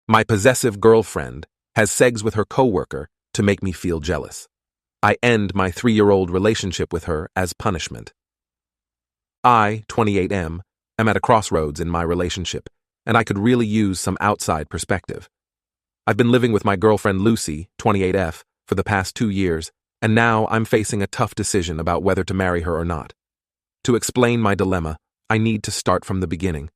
My possessive girlfriend has segs with her coworker to make me feel jealous. I end my 3-year-old relationship with her as punishment. I, 28M, am at a crossroads in my relationship, and I could really use some outside perspective. I've been living with my girlfriend Lucy, 28F, for the past 2 years, and now I'm facing a tough decision about whether to marry her or not. To explain my dilemma, I need to start from the beginning.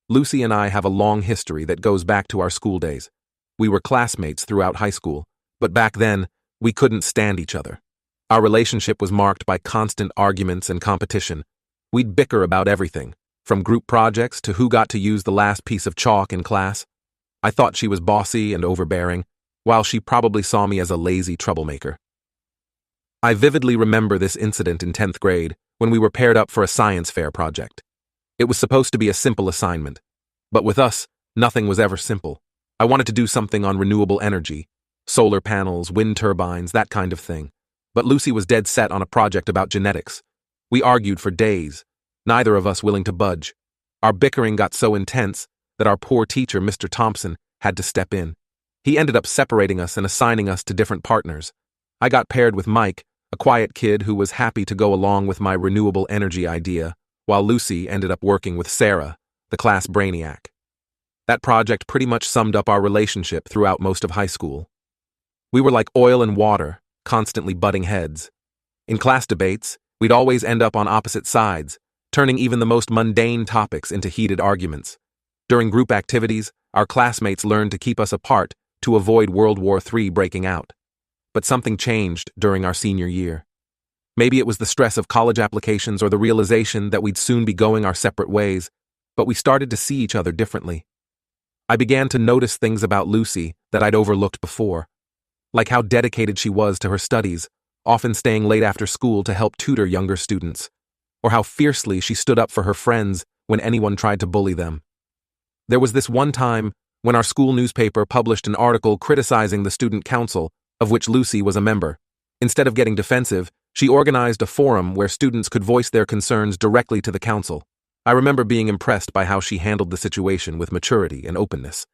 Lucy and I have a long history that goes back to our school days. We were classmates throughout high school, but back then, we couldn't stand each other. Our relationship was marked by constant arguments and competition. We'd bicker about everything, from group projects to who got to use the last piece of chalk in class. I thought she was bossy and overbearing, while she probably saw me as a lazy troublemaker. I vividly remember this incident in 10th grade when we were paired up for a science fair project. It was supposed to be a simple assignment, but with us, nothing was ever simple. I wanted to do something on renewable energy, solar panels, wind turbines, that kind of thing. But Lucy was dead set on a project about genetics. We argued for days, neither of us willing to budge. Our bickering got so intense that our poor teacher, Mr. Thompson, had to step in. He ended up separating us and assigning us to different partners. I got paired with Mike, a quiet kid who was happy to go along with my renewable energy idea, while Lucy ended up working with Sarah, the class brainiac. That project pretty much summed up our relationship throughout most of high school. We were like oil and water, constantly butting heads. In class debates, we'd always end up on opposite sides, turning even the most mundane topics into heated arguments. During group activities, our classmates learned to keep us apart to avoid World War III breaking out. But something changed during our senior year. Maybe it was the stress of college applications or the realization that we'd soon be going our separate ways, but we started to see each other differently. I began to notice things about Lucy that I'd overlooked before, like how dedicated she was to her studies, often staying late after school to help tutor younger students, or how fiercely she stood up for her friends when anyone tried to bully them. There was this one time when our school newspaper published an article criticizing the student council, of which Lucy was a member. Instead of getting defensive, she organized a forum where students could voice their concerns directly to the council. I remember being impressed by how she handled the situation with maturity and openness.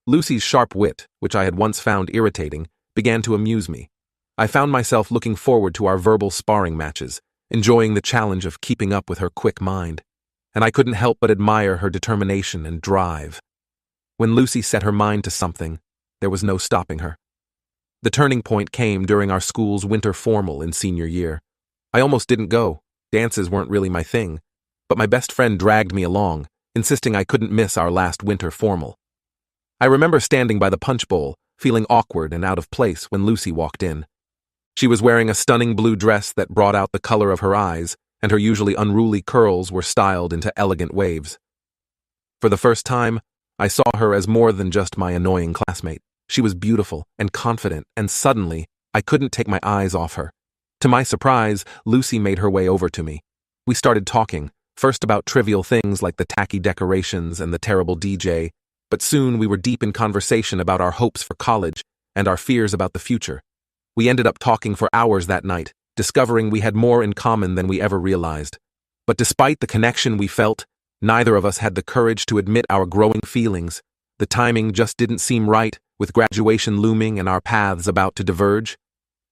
Lucy's sharp wit, which I had once found irritating, began to amuse me. I found myself looking forward to our verbal sparring matches, enjoying the challenge of keeping up with her quick mind. And I couldn't help but admire her determination and drive. When Lucy set her mind to something, there was no stopping her. The turning point came during our school's winter formal in senior year. I almost didn't go. Dances weren't really my thing. But my best friend dragged me along, insisting I couldn't miss our last winter formal. I remember standing by the punch bowl, feeling awkward and out of place when Lucy walked in. She was wearing a stunning blue dress that brought out the color of her eyes, and her usually unruly curls were styled into elegant waves. For the first time, I saw her as more than just my annoying classmate. She was beautiful and confident, and suddenly, I couldn't take my eyes off her. To my surprise, Lucy made her way over to me. We started talking, first about trivial things like the tacky decorations and the terrible DJ, but soon we were deep in conversation about our hopes for college and our fears about the future. We ended up talking for hours that night, discovering we had more in common than we ever realized. But despite the connection we felt, neither of us had the courage to admit our growing feelings. The timing just didn't seem right, with graduation looming and our paths about to diverge.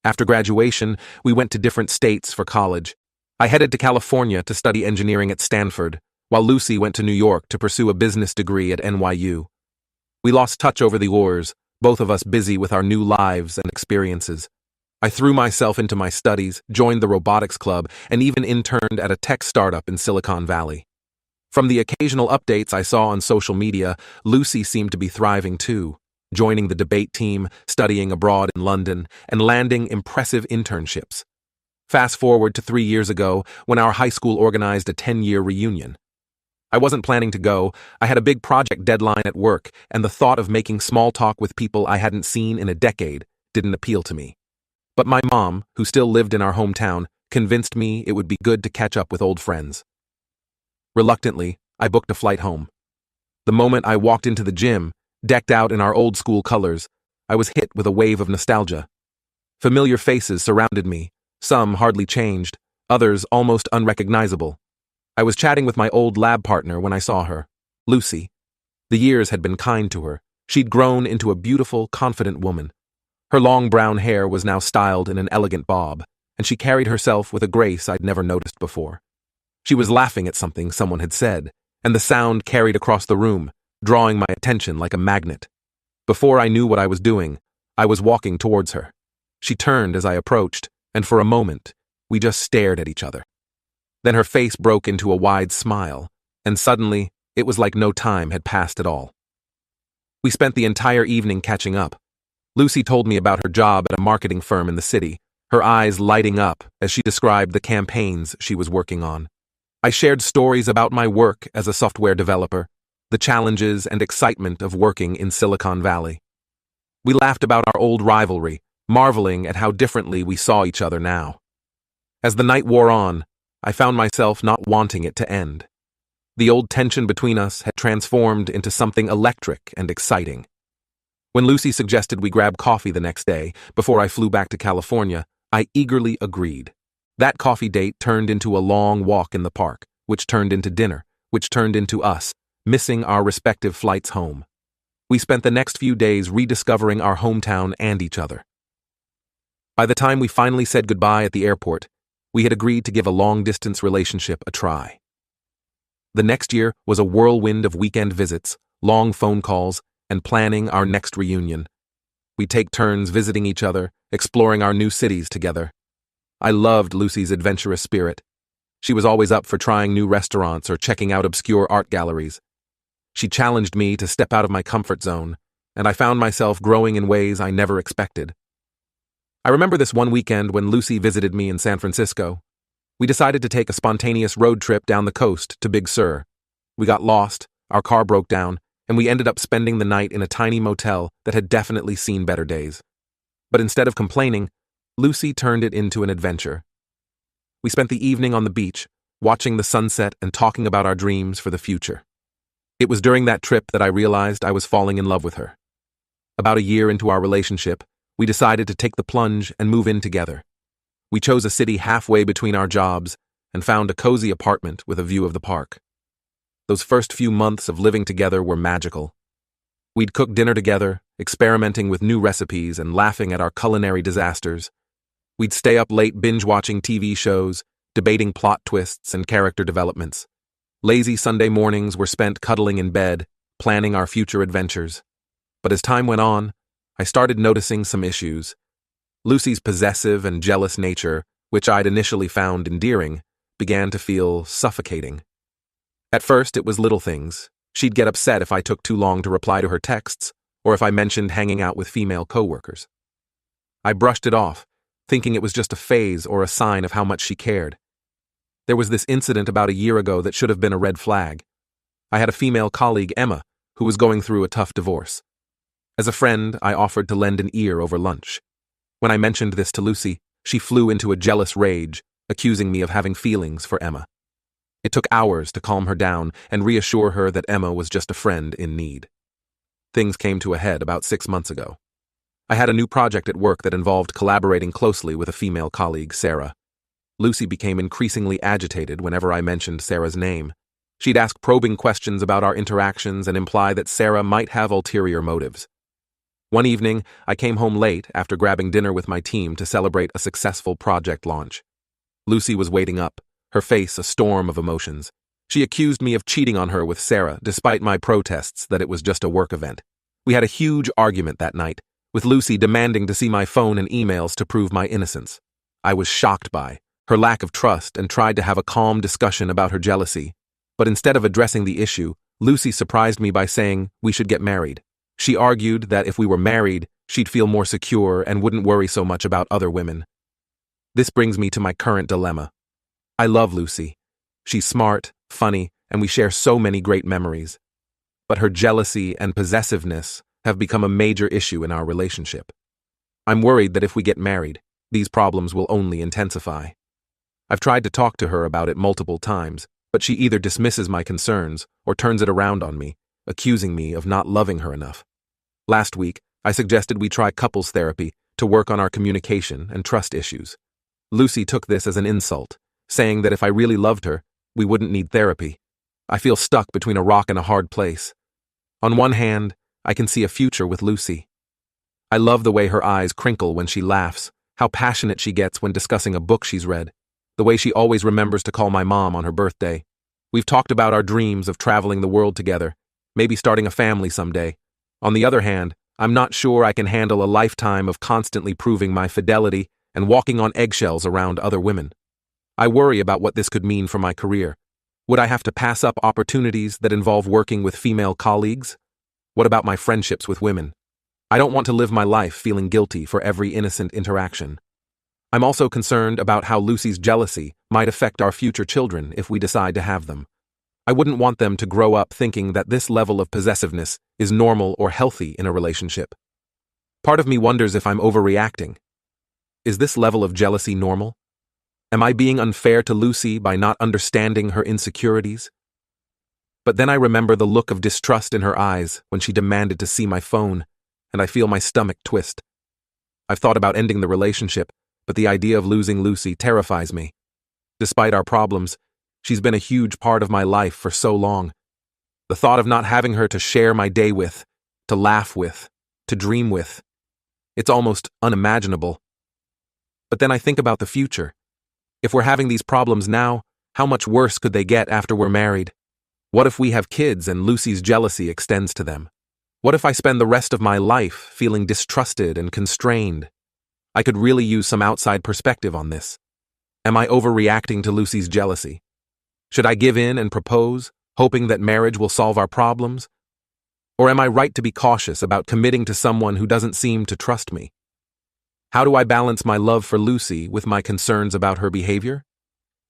After graduation, we went to different states for college. I headed to California to study engineering at Stanford, while Lucy went to New York to pursue a business degree at NYU. We lost touch over the oars, both of us busy with our new lives and experiences. I threw myself into my studies, joined the robotics club, and even interned at a tech startup in Silicon Valley. From the occasional updates I saw on social media, Lucy seemed to be thriving too, joining the debate team, studying abroad in London, and landing impressive internships. Fast forward to 3 years ago, when our high school organized a 10-year reunion. I wasn't planning to go. I had a big project deadline at work, and the thought of making small talk with people I hadn't seen in a decade didn't appeal to me. But my mom, who still lived in our hometown, convinced me it would be good to catch up with old friends. Reluctantly, I booked a flight home. The moment I walked into the gym, decked out in our old school colors, I was hit with a wave of nostalgia. Familiar faces surrounded me, some hardly changed, others almost unrecognizable. I was chatting with my old lab partner when I saw her, Lucy. The years had been kind to her, She'd grown into a beautiful, confident woman. Her long brown hair was now styled in an elegant bob, and she carried herself with a grace I'd never noticed before. She was laughing at something someone had said, and the sound carried across the room, drawing my attention like a magnet. Before I knew what I was doing, I was walking towards her. She turned as I approached, and for a moment, we just stared at each other. Then her face broke into a wide smile, and suddenly, it was like no time had passed at all. We spent the entire evening catching up. Lucy told me about her job at a marketing firm in the city, her eyes lighting up as she described the campaigns she was working on. I shared stories about my work as a software developer, the challenges and excitement of working in Silicon Valley. We laughed about our old rivalry, marveling at how differently we saw each other now. As the night wore on, I found myself not wanting it to end. The old tension between us had transformed into something electric and exciting. When Lucy suggested we grab coffee the next day, before I flew back to California, I eagerly agreed. That coffee date turned into a long walk in the park, which turned into dinner, which turned into us, missing our respective flights home. We spent the next few days rediscovering our hometown and each other. By the time we finally said goodbye at the airport, we had agreed to give a long-distance relationship a try. The next year was a whirlwind of weekend visits, long phone calls, and planning our next reunion. We'd take turns visiting each other, exploring our new cities together. I loved Lucy's adventurous spirit. She was always up for trying new restaurants or checking out obscure art galleries. She challenged me to step out of my comfort zone, and I found myself growing in ways I never expected. I remember this one weekend when Lucy visited me in San Francisco. We decided to take a spontaneous road trip down the coast to Big Sur. We got lost, our car broke down, and we ended up spending the night in a tiny motel that had definitely seen better days. But instead of complaining, Lucy turned it into an adventure. We spent the evening on the beach, watching the sunset and talking about our dreams for the future. It was during that trip that I realized I was falling in love with her. About a year into our relationship, we decided to take the plunge and move in together. We chose a city halfway between our jobs and found a cozy apartment with a view of the park. Those first few months of living together were magical. We'd cook dinner together, experimenting with new recipes and laughing at our culinary disasters. We'd stay up late binge-watching TV shows, debating plot twists and character developments. Lazy Sunday mornings were spent cuddling in bed, planning our future adventures. But as time went on, I started noticing some issues. Lucy's possessive and jealous nature, which I'd initially found endearing, began to feel suffocating. At first, it was little things. She'd get upset if I took too long to reply to her texts, or if I mentioned hanging out with female coworkers. I brushed it off, thinking it was just a phase or a sign of how much she cared. There was this incident about a year ago that should have been a red flag. I had a female colleague, Emma, who was going through a tough divorce. As a friend, I offered to lend an ear over lunch. When I mentioned this to Lucy, she flew into a jealous rage, accusing me of having feelings for Emma. It took hours to calm her down and reassure her that Emma was just a friend in need. Things came to a head about 6 months ago. I had a new project at work that involved collaborating closely with a female colleague, Sarah. Lucy became increasingly agitated whenever I mentioned Sarah's name. She'd ask probing questions about our interactions and imply that Sarah might have ulterior motives. One evening, I came home late after grabbing dinner with my team to celebrate a successful project launch. Lucy was waiting up, her face a storm of emotions. She accused me of cheating on her with Sarah, despite my protests that it was just a work event. We had a huge argument that night, with Lucy demanding to see my phone and emails to prove my innocence. I was shocked by her lack of trust and tried to have a calm discussion about her jealousy. But instead of addressing the issue, Lucy surprised me by saying we should get married. She argued that if we were married, she'd feel more secure and wouldn't worry so much about other women. This brings me to my current dilemma. I love Lucy. She's smart, funny, and we share so many great memories. But her jealousy and possessiveness have become a major issue in our relationship. I'm worried that if we get married, these problems will only intensify. I've tried to talk to her about it multiple times, but she either dismisses my concerns or turns it around on me, accusing me of not loving her enough. Last week, I suggested we try couples therapy to work on our communication and trust issues. Lucy took this as an insult, saying that if I really loved her, we wouldn't need therapy. I feel stuck between a rock and a hard place. On one hand, I can see a future with Lucy. I love the way her eyes crinkle when she laughs, how passionate she gets when discussing a book she's read, the way she always remembers to call my mom on her birthday. We've talked about our dreams of traveling the world together, maybe starting a family someday. On the other hand, I'm not sure I can handle a lifetime of constantly proving my fidelity and walking on eggshells around other women. I worry about what this could mean for my career. Would I have to pass up opportunities that involve working with female colleagues? What about my friendships with women? I don't want to live my life feeling guilty for every innocent interaction. I'm also concerned about how Lucy's jealousy might affect our future children if we decide to have them. I wouldn't want them to grow up thinking that this level of possessiveness is normal or healthy in a relationship. Part of me wonders if I'm overreacting. Is this level of jealousy normal? Am I being unfair to Lucy by not understanding her insecurities? But then I remember the look of distrust in her eyes when she demanded to see my phone, and I feel my stomach twist. I've thought about ending the relationship, but the idea of losing Lucy terrifies me. Despite our problems, she's been a huge part of my life for so long. The thought of not having her to share my day with, to laugh with, to dream with, it's almost unimaginable. But then I think about the future. If we're having these problems now, how much worse could they get after we're married? What if we have kids and Lucy's jealousy extends to them? What if I spend the rest of my life feeling distrusted and constrained? I could really use some outside perspective on this. Am I overreacting to Lucy's jealousy? Should I give in and propose, hoping that marriage will solve our problems? Or am I right to be cautious about committing to someone who doesn't seem to trust me? How do I balance my love for Lucy with my concerns about her behavior?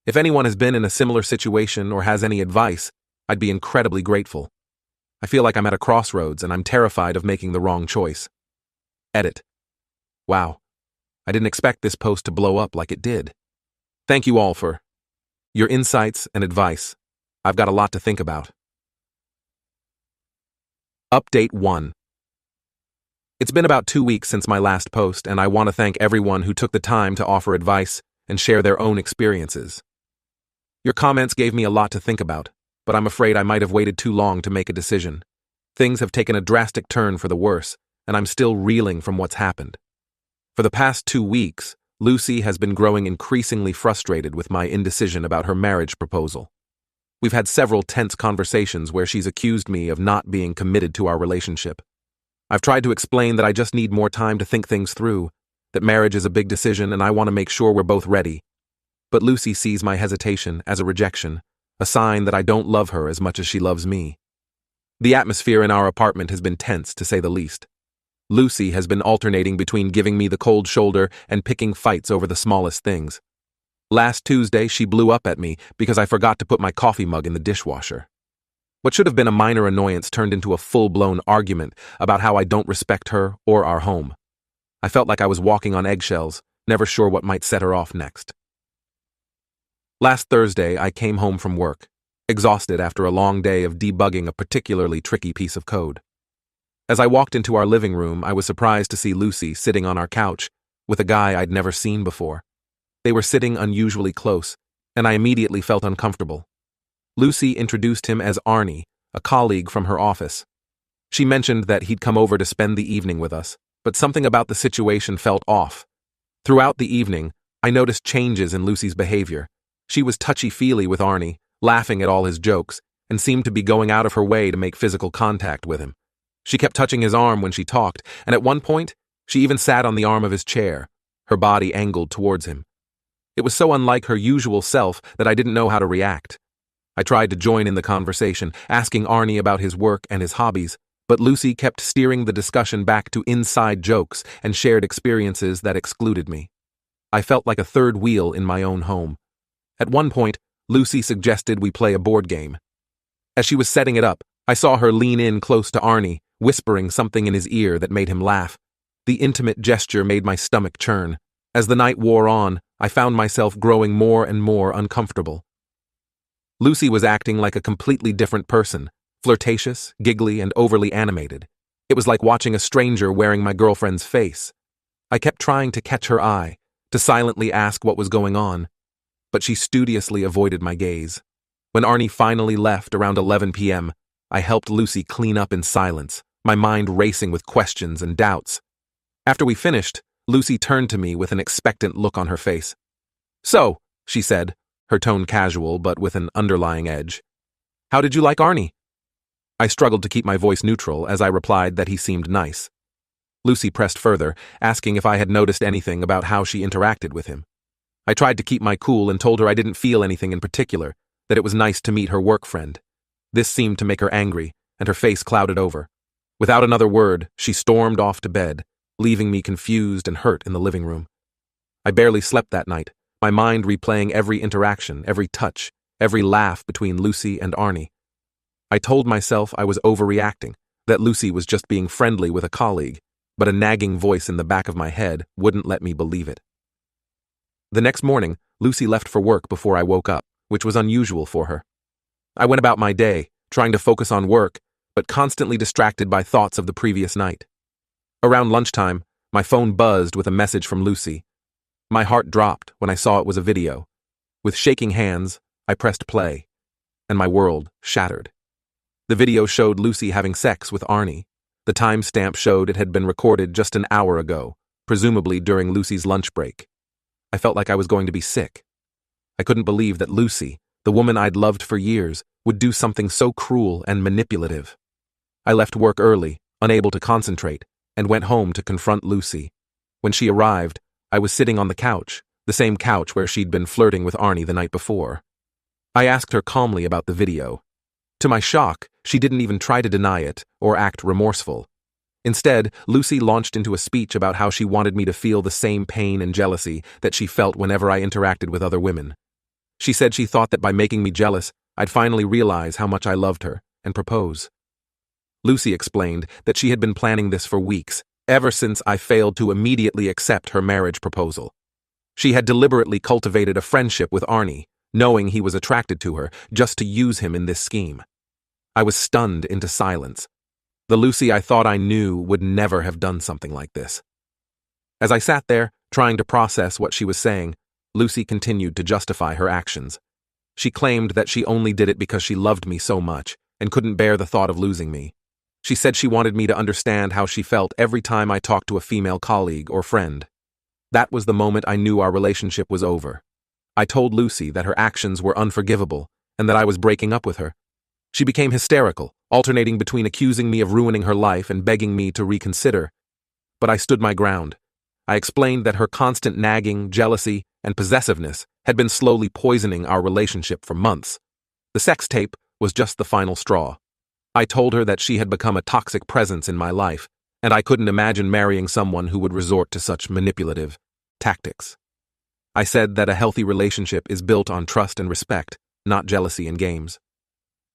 If anyone has been in a similar situation or has any advice, I'd be incredibly grateful. I feel like I'm at a crossroads and I'm terrified of making the wrong choice. Edit. Wow. I didn't expect this post to blow up like it did. Thank you all for your insights and advice. I've got a lot to think about. Update 1. It's been about 2 weeks since my last post, and I want to thank everyone who took the time to offer advice and share their own experiences. Your comments gave me a lot to think about, but I'm afraid I might have waited too long to make a decision. Things have taken a drastic turn for the worse, and I'm still reeling from what's happened. For the past 2 weeks, Lucy has been growing increasingly frustrated with my indecision about her marriage proposal. We've had several tense conversations where she's accused me of not being committed to our relationship. I've tried to explain that I just need more time to think things through, that marriage is a big decision and I want to make sure we're both ready. But Lucy sees my hesitation as a rejection, a sign that I don't love her as much as she loves me. The atmosphere in our apartment has been tense, to say the least. Lucy has been alternating between giving me the cold shoulder and picking fights over the smallest things. Last Tuesday, she blew up at me because I forgot to put my coffee mug in the dishwasher. What should have been a minor annoyance turned into a full-blown argument about how I don't respect her or our home. I felt like I was walking on eggshells, never sure what might set her off next. Last Thursday, I came home from work, exhausted after a long day of debugging a particularly tricky piece of code. As I walked into our living room, I was surprised to see Lucy sitting on our couch with a guy I'd never seen before. They were sitting unusually close, and I immediately felt uncomfortable. Lucy introduced him as Arnie, a colleague from her office. She mentioned that he'd come over to spend the evening with us, but something about the situation felt off. Throughout the evening, I noticed changes in Lucy's behavior. She was touchy-feely with Arnie, laughing at all his jokes, and seemed to be going out of her way to make physical contact with him. She kept touching his arm when she talked, and at one point, she even sat on the arm of his chair, her body angled towards him. It was so unlike her usual self that I didn't know how to react. I tried to join in the conversation, asking Arnie about his work and his hobbies, but Lucy kept steering the discussion back to inside jokes and shared experiences that excluded me. I felt like a third wheel in my own home. At one point, Lucy suggested we play a board game. As she was setting it up, I saw her lean in close to Arnie, whispering something in his ear that made him laugh. The intimate gesture made my stomach churn. As the night wore on, I found myself growing more and more uncomfortable. Lucy was acting like a completely different person, flirtatious, giggly, and overly animated. It was like watching a stranger wearing my girlfriend's face. I kept trying to catch her eye, to silently ask what was going on, but she studiously avoided my gaze. When Arnie finally left around 11 p.m., I helped Lucy clean up in silence, my mind racing with questions and doubts. After we finished, Lucy turned to me with an expectant look on her face. "So," she said, her tone casual but with an underlying edge, "how did you like Arnie?" I struggled to keep my voice neutral as I replied that he seemed nice. Lucy pressed further, asking if I had noticed anything about how she interacted with him. I tried to keep my cool and told her I didn't feel anything in particular, that it was nice to meet her work friend. This seemed to make her angry, and her face clouded over. Without another word, she stormed off to bed, leaving me confused and hurt in the living room. I barely slept that night, my mind replaying every interaction, every touch, every laugh between Lucy and Arnie. I told myself I was overreacting, that Lucy was just being friendly with a colleague, but a nagging voice in the back of my head wouldn't let me believe it. The next morning, Lucy left for work before I woke up, which was unusual for her. I went about my day, trying to focus on work, but constantly distracted by thoughts of the previous night. Around lunchtime, my phone buzzed with a message from Lucy. My heart dropped when I saw it was a video. With shaking hands, I pressed play, and my world shattered. The video showed Lucy having sex with Arnie. The timestamp showed it had been recorded just an hour ago, presumably during Lucy's lunch break. I felt like I was going to be sick. I couldn't believe that Lucy, the woman I'd loved for years, would do something so cruel and manipulative. I left work early, unable to concentrate, and went home to confront Lucy. When she arrived, I was sitting on the couch, the same couch where she'd been flirting with Arnie the night before. I asked her calmly about the video. To my shock, she didn't even try to deny it or act remorseful. Instead, Lucy launched into a speech about how she wanted me to feel the same pain and jealousy that she felt whenever I interacted with other women. She said she thought that by making me jealous, I'd finally realize how much I loved her and propose. Lucy explained that she had been planning this for weeks, ever since I failed to immediately accept her marriage proposal. She had deliberately cultivated a friendship with Arnie, knowing he was attracted to her, just to use him in this scheme. I was stunned into silence. The Lucy I thought I knew would never have done something like this. As I sat there, trying to process what she was saying, Lucy continued to justify her actions. She claimed that she only did it because she loved me so much and couldn't bear the thought of losing me. She said she wanted me to understand how she felt every time I talked to a female colleague or friend. That was the moment I knew our relationship was over. I told Lucy that her actions were unforgivable and that I was breaking up with her. She became hysterical, alternating between accusing me of ruining her life and begging me to reconsider. But I stood my ground. I explained that her constant nagging, jealousy, and possessiveness had been slowly poisoning our relationship for months. The sex tape was just the final straw. I told her that she had become a toxic presence in my life, and I couldn't imagine marrying someone who would resort to such manipulative tactics. I said that a healthy relationship is built on trust and respect, not jealousy and games.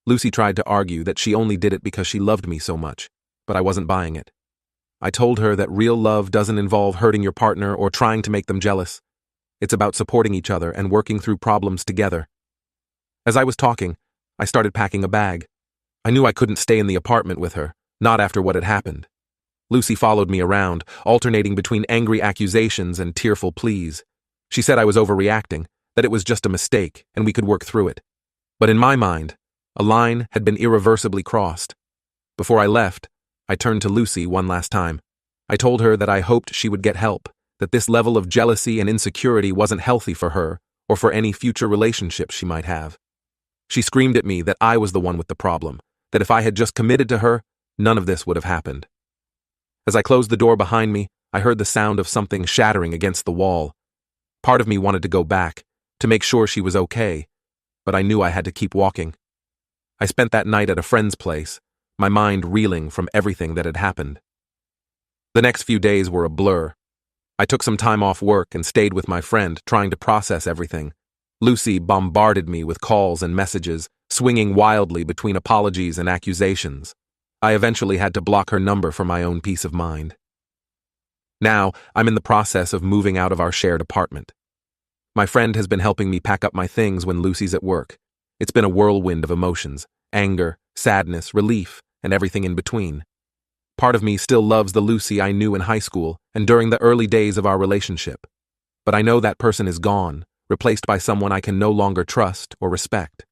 Lucy tried to argue that she only did it because she loved me so much, but I wasn't buying it. I told her that real love doesn't involve hurting your partner or trying to make them jealous. It's about supporting each other and working through problems together. As I was talking, I started packing a bag. I knew I couldn't stay in the apartment with her, not after what had happened. Lucy followed me around, alternating between angry accusations and tearful pleas. She said I was overreacting, that it was just a mistake and we could work through it. But in my mind, a line had been irreversibly crossed. Before I left, I turned to Lucy one last time. I told her that I hoped she would get help, that this level of jealousy and insecurity wasn't healthy for her or for any future relationship she might have. She screamed at me that I was the one with the problem, that if I had just committed to her, none of this would have happened. As I closed the door behind me, I heard the sound of something shattering against the wall. Part of me wanted to go back, to make sure she was okay, but I knew I had to keep walking. I spent that night at a friend's place, my mind reeling from everything that had happened. The next few days were a blur. I took some time off work and stayed with my friend, trying to process everything. Lucy bombarded me with calls and messages, swinging wildly between apologies and accusations. I eventually had to block her number for my own peace of mind. Now, I'm in the process of moving out of our shared apartment. My friend has been helping me pack up my things when Lucy's at work. It's been a whirlwind of emotions, anger, sadness, relief, and everything in between. Part of me still loves the Lucy I knew in high school and during the early days of our relationship. But I know that person is gone, replaced by someone I can no longer trust or respect.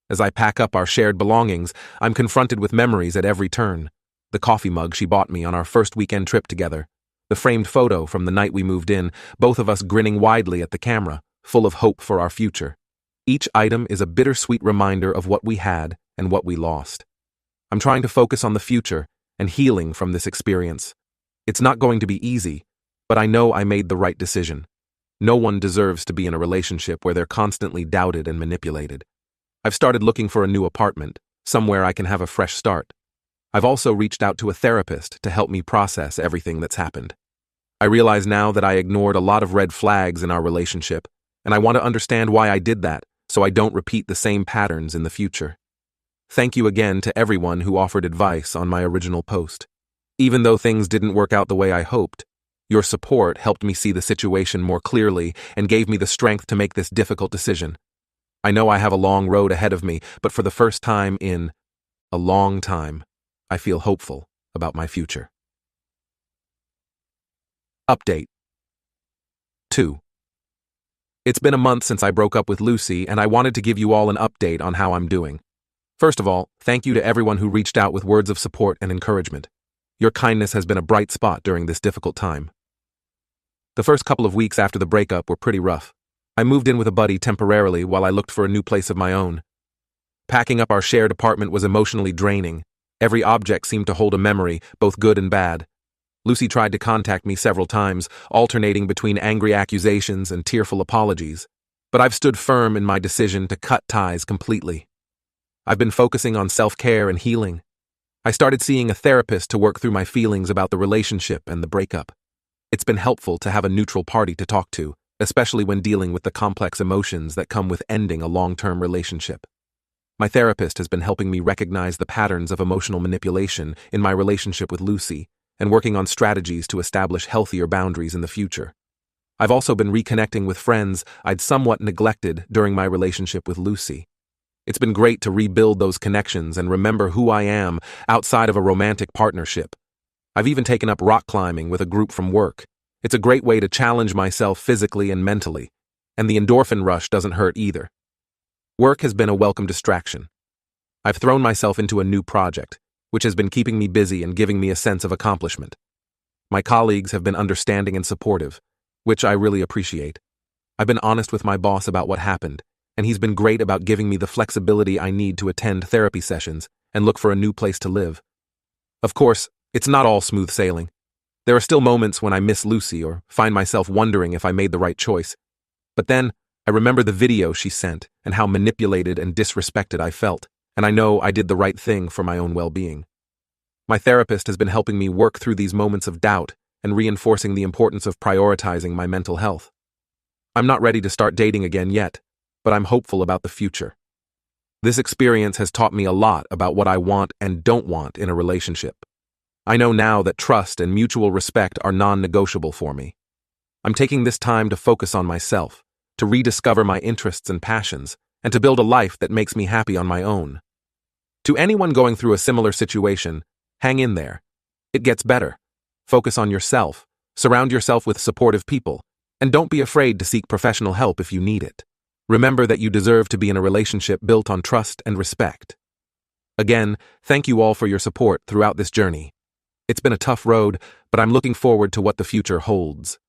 As I pack up our shared belongings, I'm confronted with memories at every turn. the coffee mug she bought me on our first weekend trip together, the framed photo from the night we moved in, both of us grinning widely at the camera, full of hope for our future. Each item is a bittersweet reminder of what we had and what we lost. I'm trying to focus on the future and healing from this experience. It's not going to be easy, but I know I made the right decision. No one deserves to be in a relationship where they're constantly doubted and manipulated. I've started looking for a new apartment, somewhere I can have a fresh start. I've also reached out to a therapist to help me process everything that's happened. I realize now that I ignored a lot of red flags in our relationship, and I want to understand why I did that so I don't repeat the same patterns in the future. Thank you again to everyone who offered advice on my original post. Even though things didn't work out the way I hoped, your support helped me see the situation more clearly and gave me the strength to make this difficult decision. I know I have a long road ahead of me, but for the first time in a long time, I feel hopeful about my future. Update 2. It's been a month since I broke up with Lucy, and I wanted to give you all an update on how I'm doing. First of all, thank you to everyone who reached out with words of support and encouragement. Your kindness has been a bright spot during this difficult time. The first couple of weeks after the breakup were pretty rough. I moved in with a buddy temporarily while I looked for a new place of my own. Packing up our shared apartment was emotionally draining. Every object seemed to hold a memory, both good and bad. Lucy tried to contact me several times, alternating between angry accusations and tearful apologies. But I've stood firm in my decision to cut ties completely. I've been focusing on self-care and healing. I started seeing a therapist to work through my feelings about the relationship and the breakup. It's been helpful to have a neutral party to talk to, especially when dealing with the complex emotions that come with ending a long-term relationship. My therapist has been helping me recognize the patterns of emotional manipulation in my relationship with Lucy and working on strategies to establish healthier boundaries in the future. I've also been reconnecting with friends I'd somewhat neglected during my relationship with Lucy. It's been great to rebuild those connections and remember who I am outside of a romantic partnership. I've even taken up rock climbing with a group from work. It's a great way to challenge myself physically and mentally, and the endorphin rush doesn't hurt either. Work has been a welcome distraction. I've thrown myself into a new project, which has been keeping me busy and giving me a sense of accomplishment. My colleagues have been understanding and supportive, which I really appreciate. I've been honest with my boss about what happened, and he's been great about giving me the flexibility I need to attend therapy sessions and look for a new place to live. Of course, it's not all smooth sailing. There are still moments when I miss Lucy or find myself wondering if I made the right choice. But then, I remember the video she sent and how manipulated and disrespected I felt, and I know I did the right thing for my own well-being. My therapist has been helping me work through these moments of doubt and reinforcing the importance of prioritizing my mental health. I'm not ready to start dating again yet, but I'm hopeful about the future. This experience has taught me a lot about what I want and don't want in a relationship. I know now that trust and mutual respect are non-negotiable for me. I'm taking this time to focus on myself, to rediscover my interests and passions, and to build a life that makes me happy on my own. To anyone going through a similar situation, hang in there. It gets better. Focus on yourself, surround yourself with supportive people, and don't be afraid to seek professional help if you need it. Remember that you deserve to be in a relationship built on trust and respect. Again, thank you all for your support throughout this journey. It's been a tough road, but I'm looking forward to what the future holds.